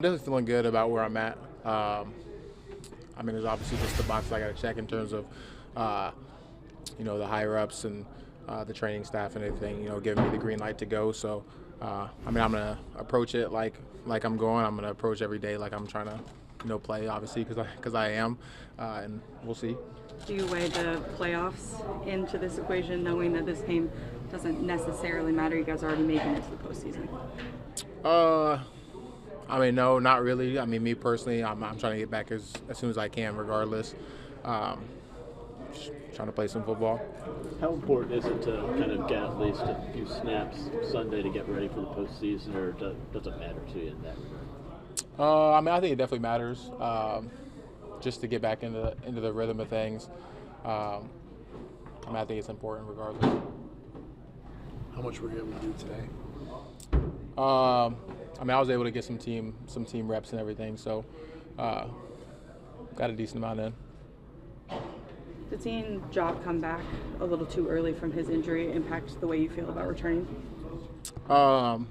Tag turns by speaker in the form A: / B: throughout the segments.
A: Definitely feeling good about where I'm at. There's obviously just the boxes I got to check in terms of, uh, the higher ups and the training staff and everything. Giving me the green light to go. So, I'm gonna approach it like I'm going. I'm gonna approach every day like I'm trying to, play obviously because I am, and we'll see.
B: Do you weigh the playoffs into this equation, knowing that this game doesn't necessarily matter? You guys are already making it to the postseason.
A: Uh, no, not really. Me personally, I'm trying to get back as soon as I can, regardless. Um, just trying to play some football.
C: How important is it to kind of get at least a few snaps Sunday to get ready for the postseason, or does it matter to you in that regard?
A: I think it definitely matters, just to get back into the rhythm of things. Um, I think it's important regardless.
D: How much were you able to do today?
A: I was able to get some team reps and everything, so got a decent amount in.
B: Did seeing Job come back a little too early from his injury impact the way you feel about returning?
A: No,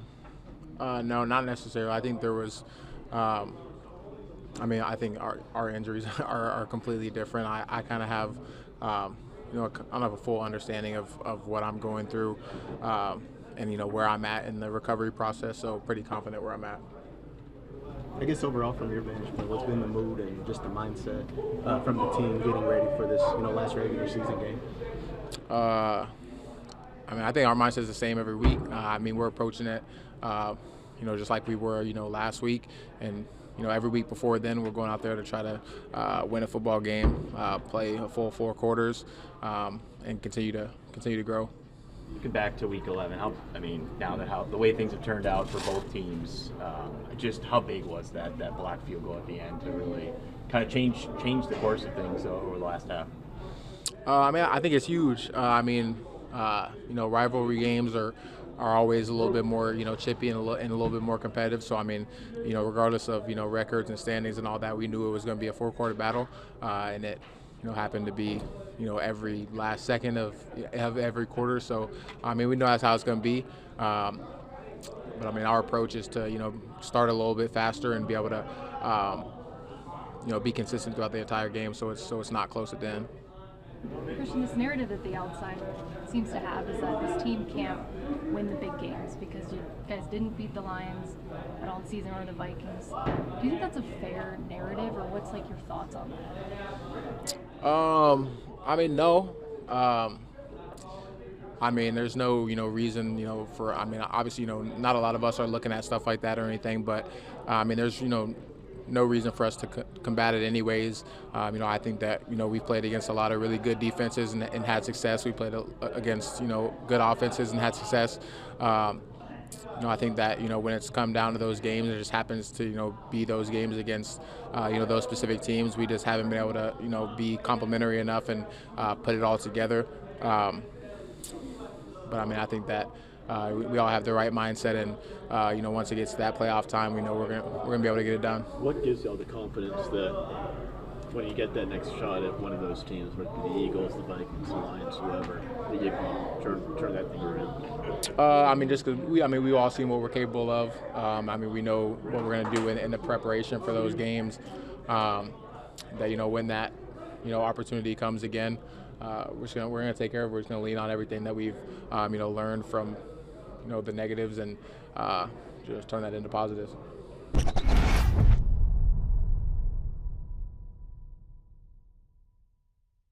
A: not necessarily. I think there was. I think our injuries are completely different. I kind of have, I don't have a full understanding of what I'm going through, and where I'm at in the recovery process. So pretty confident where I'm at.
D: I guess overall from your vantage point, what's been the mood and just the mindset from the team getting ready for this, last regular season game?
A: I think our mindset is the same every week. We're approaching it, just like we were, last week, and every week before then, we're going out there to try to win a football game, play a full 4 quarters, and continue to grow.
E: Looking back to Week 11, now that the way things have turned out for both teams, just how big was that block field goal at the end to really kind of change the course of things over the last half?
A: I think it's huge. Rivalry games are always a little bit more, chippy and a little bit more competitive. So, regardless of, records and standings and all that, we knew it was going to be a 4-quarter battle, and it, happened to be, every last second of every quarter. So, we know that's how it's going to be. But our approach is to, start a little bit faster and be able to, be consistent throughout the entire game, so it's not close at the end.
F: Christian, this narrative that the outside seems to have is that this team can't win the big games because you guys didn't beat the Lions at all season or the Vikings. Do you think that's a fair narrative, or what's your thoughts on that?
A: No. There's no, reason, for, obviously, not a lot of us are looking at stuff like that or anything, but, there's, no reason for us to combat it anyways. I think that, we've played against a lot of really good defenses and had success. We played against, good offenses and had success. I think that, when it's come down to those games, it just happens to, be those games against, those specific teams. We just haven't been able to, be complementary enough and put it all together. But I think that we all have the right mindset, and once it gets to that playoff time, we know we're gonna be able to get it done.
C: What gives y'all the confidence that when you get that next shot at one of those teams, whether it be the Eagles, the Vikings, the Lions, whoever, that you can turn that thing around?
A: Just because we all seen what we're capable of. We know what we're gonna do in the preparation for those games. That when that opportunity comes again, we're gonna take care of it. We're just gonna lean on everything that we've learned from the negatives and just turn that into positives.